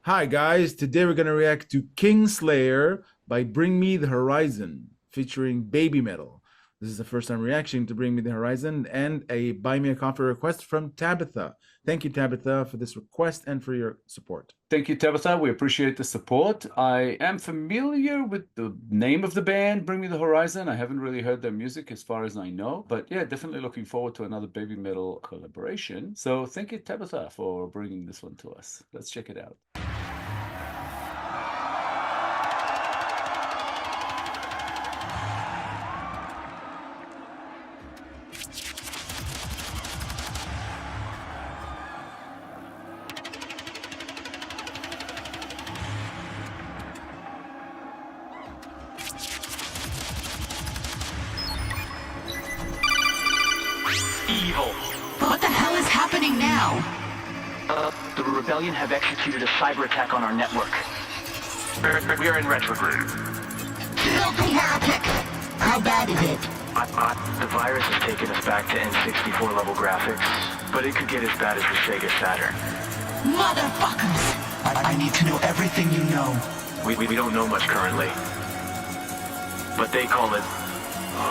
Hi guys, today we're gonna react to KINGSLAYER by Bring Me the Horizon, featuring BABYMETAL. This is the first time reaction to Bring Me the Horizon and a Buy Me a Coffee request from Tabitha. Thank you, Tabitha, for this request and for your support. Thank you, Tabitha. We appreciate the support. I am familiar with the name of the band, Bring Me the Horizon. I haven't really heard their music as far as I know, but yeah, definitely looking forward to another BABYMETAL collaboration. So thank you, Tabitha, for bringing this one to us. Let's check it out. Evil. What the hell is happening now? The rebellion have executed a cyber attack on our network. We are in retrograde. Filthy heretic! How bad is it? The virus has taken us back to N64 level graphics, but it could get as bad as the Sega Saturn. Motherfuckers! I need to know everything you know. We don't know much currently, but they call it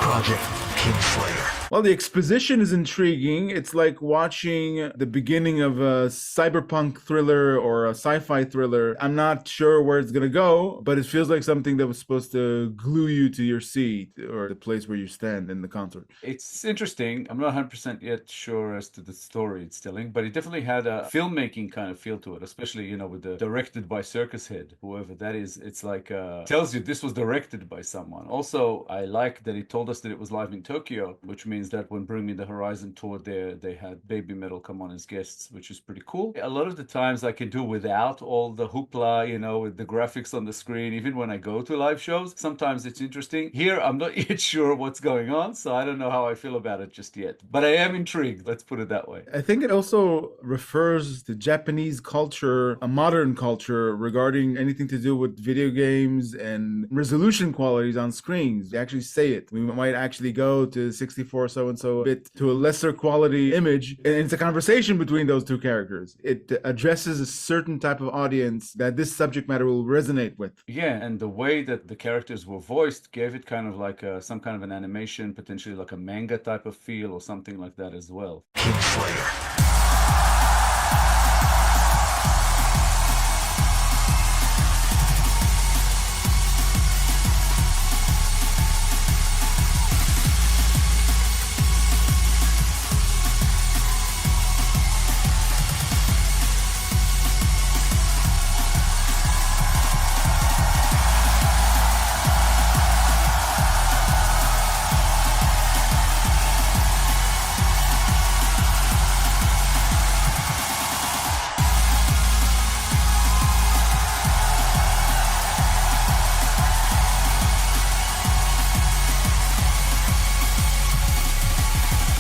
Project KINGSLAYER. Well, the exposition is intriguing. It's like watching the beginning of a cyberpunk thriller or a sci-fi thriller. I'm not sure where it's gonna go, but it feels like something that was supposed to glue you to your seat or the place where you stand in the concert. It's interesting. I'm not 100% yet sure as to the story it's telling, but it definitely had a filmmaking kind of feel to it, especially, you know, with the directed by Circus Head, whoever that is. It's like, tells you this was directed by someone. Also, I like that it told us that it was live in Tokyo, which means that when Bring Me the Horizon toured there, they had BABYMETAL come on as guests, which is pretty cool. A lot of the times I can do without all the hoopla, you know, with the graphics on the screen, even when I go to live shows. Sometimes it's interesting. Here, I'm not yet sure what's going on, so I don't know how I feel about it just yet. But I am intrigued, let's put it that way. I think it also refers to Japanese culture, a modern culture, regarding anything to do with video games and resolution qualities on screens. They actually say it. We might actually go to 64 so-and-so bit to a lesser quality image, and it's a conversation between those two characters. It addresses a certain type of audience that this subject matter will resonate with. Yeah, and the way that the characters were voiced gave it kind of like some kind of an animation, potentially like a manga type of feel or something like that as well. KINGSLAYER.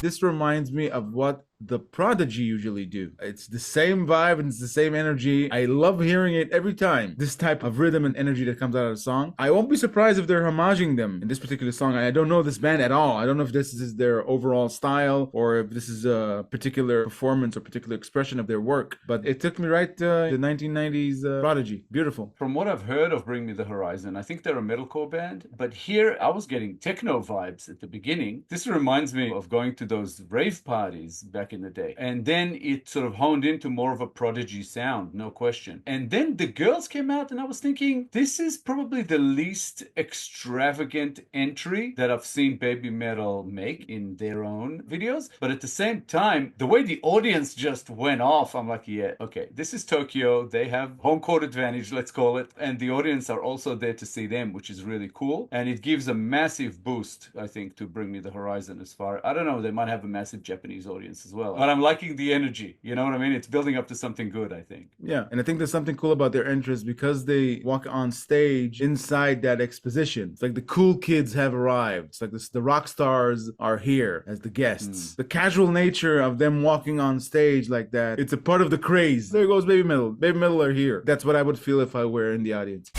This reminds me of what the Prodigy usually do. It's the same vibe and it's the same energy. I love hearing it every time. This type of rhythm and energy that comes out of the song. I won't be surprised if they're homaging them in this particular song. I don't know this band at all. I don't know if this is their overall style or if this is a particular performance or particular expression of their work. But it took me right to the 1990s Prodigy. Beautiful. From what I've heard of Bring Me the Horizon, I think they're a metalcore band, but here I was getting techno vibes at the beginning. This reminds me of going to those rave parties back in the day. And then it sort of honed into more of a Prodigy sound, no question. And then the girls came out and I was thinking, this is probably the least extravagant entry that I've seen BABYMETAL make in their own videos. But at the same time, the way the audience just went off, I'm like, yeah, okay, this is Tokyo. They have home court advantage, let's call it. And the audience are also there to see them, which is really cool. And it gives a massive boost, I think, to Bring Me the Horizon as far, I don't know, they might have a massive Japanese audience as well. But I'm liking the energy, you know what I mean? It's building up to something good, I think. Yeah, and I think there's something cool about their entrance because they walk on stage inside that exposition. It's like the cool kids have arrived. It's like the rock stars are here as the guests. The casual nature of them walking on stage like that, it's a part of the craze. There goes BABYMETAL. BABYMETAL are here. That's what I would feel if I were in the audience.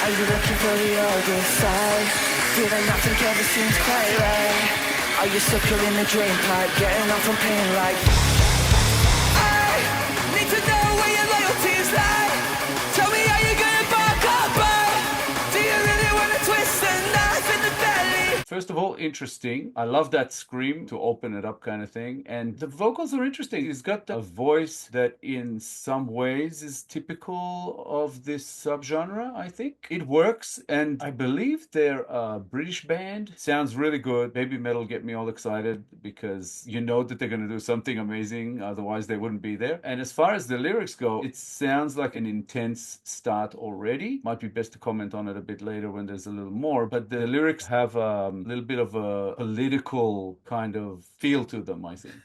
Are you looking for the other side? Feeling nothing ever seems quite right. Are you circling the drain pipe, getting off from pain like I need to know where your loyalties lie. Tell me how you gonna back up, boy. Do you really wanna twist a knife in the belly? First of all, interesting. I love that scream to open it up kind of thing. And the vocals are interesting. He's got a voice that in some ways is typical of this subgenre, I think. It works, and I believe they're a British band. Sounds really good. Baby Metal get me all excited because you know that they're going to do something amazing. Otherwise, they wouldn't be there. And as far as the lyrics go, it sounds like an intense start already. Might be best to comment on it a bit later when there's a little more. But the lyrics have a little bit of a political kind of feel to them, I think.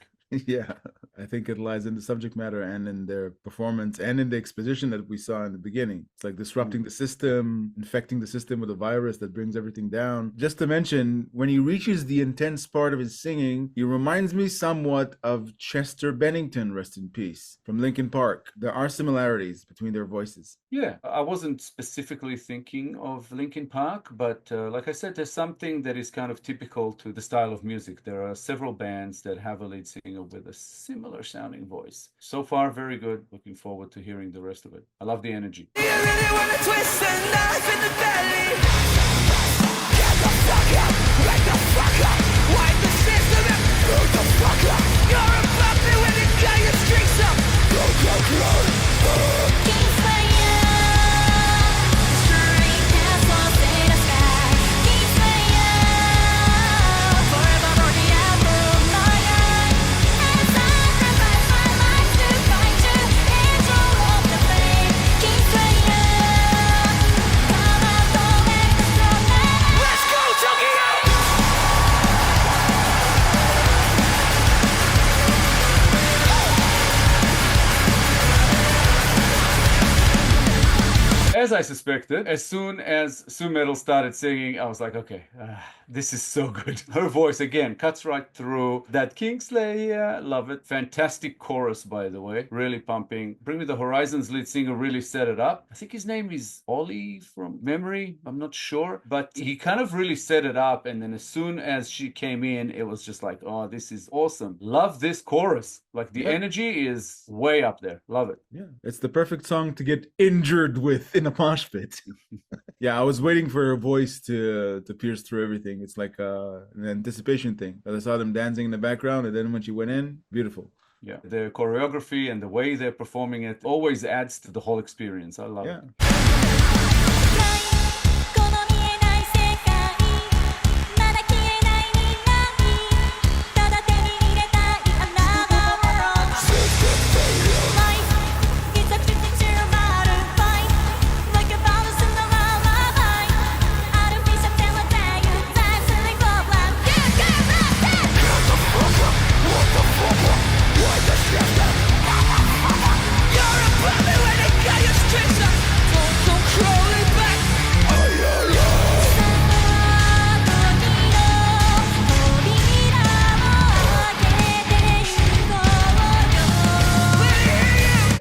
Yeah, I think it lies in the subject matter and in their performance and in the exposition that we saw in the beginning. It's like disrupting the system, infecting the system with a virus that brings everything down. Just to mention, when he reaches the intense part of his singing, he reminds me somewhat of Chester Bennington, rest in peace, from Linkin Park. There are similarities between their voices. Yeah, I wasn't specifically thinking of Linkin Park, but like I said, there's something that is kind of typical to the style of music. There are several bands that have a lead singer with a similar sounding voice. So far, very good. Looking forward to hearing the rest of it. I love the energy. Do you really wanna twist a knife in the belly? Get the fuck up, wake the fuck up, wipe the system and move the fuck up. You're a puppet when you got your strings up. Go, go, go, KINGSLAYER, destroying castles in the sky. KINGSLAYER, forever on the apple of my eye. And I sacrifice my life to find you, angel of the flame. KINGSLAYER, come on, don't make us strong now. Let's go, Tokyo! As I suspected, as soon as Sue Metal started singing, I was like, okay, this is so good. Her voice, again, cuts right through that KINGSLAYER. Love it. Fantastic chorus, by the way. Really pumping. Bring Me the Horizon's lead singer really set it up. I think his name is Ollie from memory. I'm not sure. But he kind of really set it up. And then as soon as she came in, it was just like, oh, this is awesome. Love this chorus. Like the energy is way up there. Love it. Yeah, it's the perfect song to get injured with in a mosh pit. Yeah, I was waiting for her voice to pierce through everything. It's like an anticipation thing. I saw them dancing in the background, and then when she went in, beautiful. Yeah, the choreography and the way they're performing it always adds to the whole experience. I love it.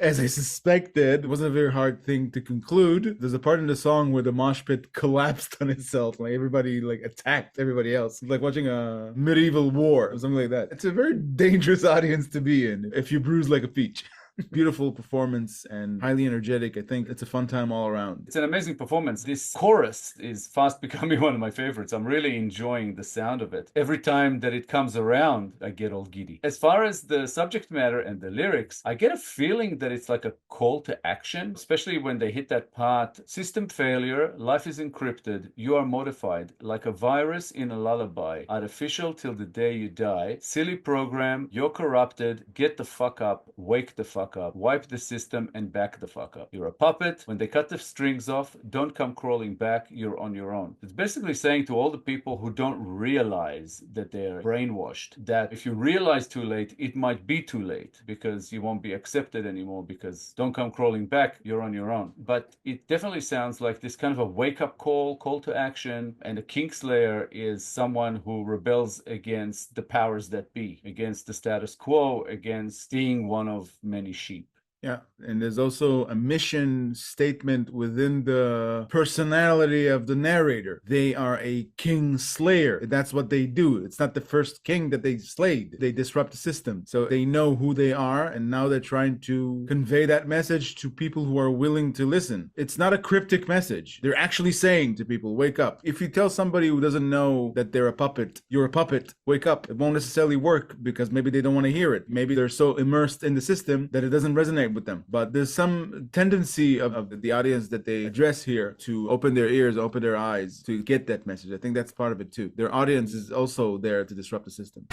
As I suspected, it wasn't a very hard thing to conclude. There's a part in the song where the mosh pit collapsed on itself, like everybody attacked everybody else. It's like watching a medieval war or something like that. It's a very dangerous audience to be in if you bruise like a peach. Beautiful performance and highly energetic. I think it's a fun time all around. It's an amazing performance. This chorus is fast becoming one of my favorites. I'm really enjoying the sound of it. Every time that it comes around, I get all giddy. As far as the subject matter and the lyrics, I get a feeling that it's like a call to action, especially when they hit that part. System failure, life is encrypted, you are modified, like a virus in a lullaby, artificial till the day you die, silly program, you're corrupted, get the fuck up, wake the fuck up, wipe the system and back the fuck up. You're a puppet. When they cut the strings off, don't come crawling back. You're on your own. It's basically saying to all the people who don't realize that they're brainwashed, that if you realize too late, it might be too late because you won't be accepted anymore because don't come crawling back. You're on your own. But it definitely sounds like this kind of a wake-up call to action. And a KINGSLAYER is someone who rebels against the powers that be, against the status quo, against being one of many sheep. Yeah, and there's also a mission statement within the personality of the narrator. They are a king slayer. That's what they do. It's not the first king that they slayed. They disrupt the system. So they know who they are, and now they're trying to convey that message to people who are willing to listen. It's not a cryptic message. They're actually saying to people, wake up. If you tell somebody who doesn't know that they're a puppet, you're a puppet, wake up. It won't necessarily work because maybe they don't want to hear it. Maybe they're so immersed in the system that it doesn't resonate with them. But there's some tendency of the audience that they address here to open their ears, open their eyes to get that message. I think that's part of it too. Their audience is also there to disrupt the system.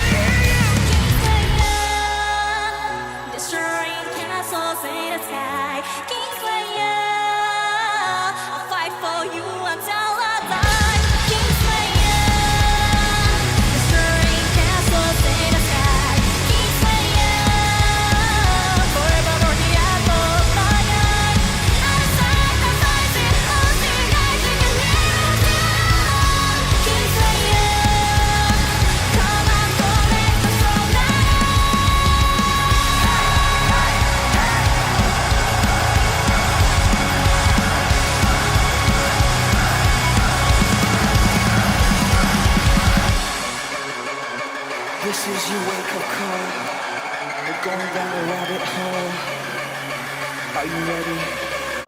Destroying castles in the sky, KINGSLAYER. I'll fight for you until I die, KINGSLAYER. Destroying castles in the sky, KINGSLAYER. Forever working at the fire. I'm sacrificing all the lives in your life. KINGSLAYER. Come on, go make the throne now. This is your wake-up call. We're going down a rabbit hole. Are you ready?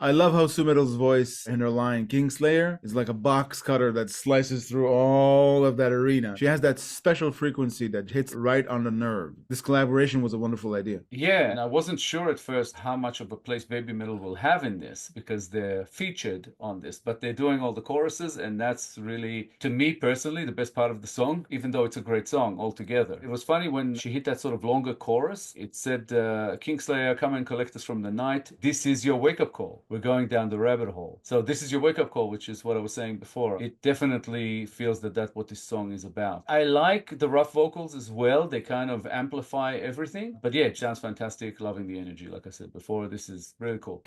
I love how Sumedel's voice in her line, KINGSLAYER, is like a box cutter that slices through all of that arena. She has that special frequency that hits right on the nerve. This collaboration was a wonderful idea. Yeah, and I wasn't sure at first how much of a place BABYMETAL will have in this because they're featured on this, but they're doing all the choruses, and that's really, to me personally, the best part of the song, even though it's a great song altogether. It was funny when she hit that sort of longer chorus. It said, KINGSLAYER, come and collect us from the night. This is your wake-up call. We're going down the rabbit hole. So this is your wake-up call, which is what I was saying before. It definitely feels that that's what this song is about. I like the rough vocals as well. They kind of amplify everything. But yeah, it sounds fantastic. Loving the energy, like I said before. This is really cool.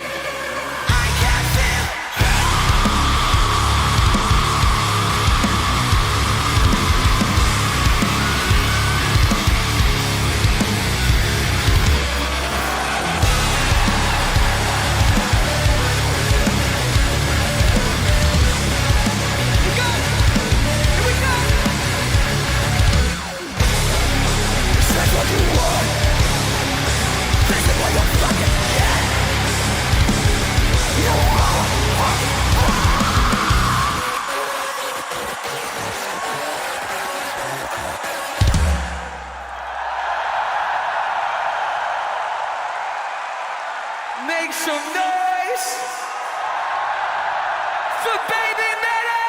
Make some noise for BABYMETAL!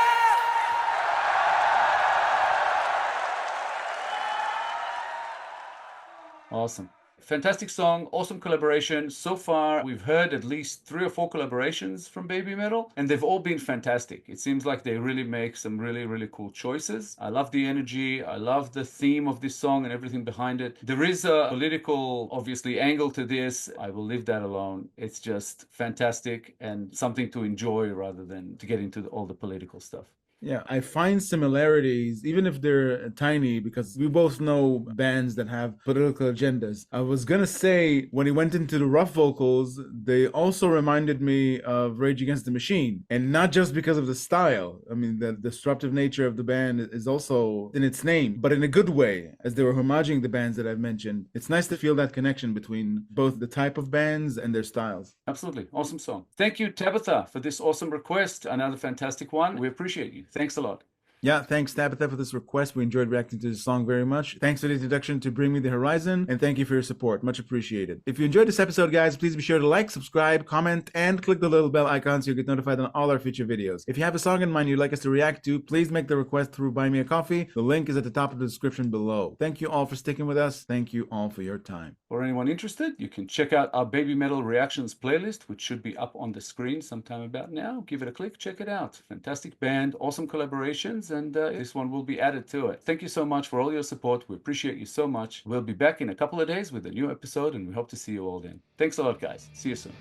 Awesome. Fantastic song, awesome collaboration. So far, we've heard at least 3 or 4 collaborations from BABYMETAL, and they've all been fantastic. It seems like they really make some really, really cool choices. I love the energy. I love the theme of this song and everything behind it. There is a political, obviously, angle to this. I will leave that alone. It's just fantastic and something to enjoy rather than to get into all the political stuff. Yeah, I find similarities, even if they're tiny, because we both know bands that have political agendas. I was gonna say, when he went into the rough vocals, they also reminded me of Rage Against the Machine. And not just because of the style. I mean, the disruptive nature of the band is also in its name, but in a good way, as they were homaging the bands that I've mentioned. It's nice to feel that connection between both the type of bands and their styles. Absolutely. Awesome song. Thank you, Tabitha, for this awesome request. Another fantastic one. We appreciate you. Thanks a lot. Yeah, thanks Tabitha for this request. We enjoyed reacting to this song very much. Thanks for the introduction to Bring Me the Horizon, and thank you for your support. Much appreciated. If you enjoyed this episode, guys, please be sure to like, subscribe, comment, and click the little bell icon so you get notified on all our future videos. If you have a song in mind you'd like us to react to, please make the request through BuyMeACoffee. The link is at the top of the description below. Thank you all for sticking with us. Thank you all for your time. For anyone interested, you can check out our BABYMETAL reactions playlist, which should be up on the screen sometime about now. Give it a click, check it out. Fantastic band, awesome collaborations, and this one will be added to it. Thank you so much for all your support. We appreciate you so much. We'll be back in a couple of days with a new episode, and we hope to see you all then. Thanks a lot, guys. See you soon.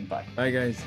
Bye. Bye, guys.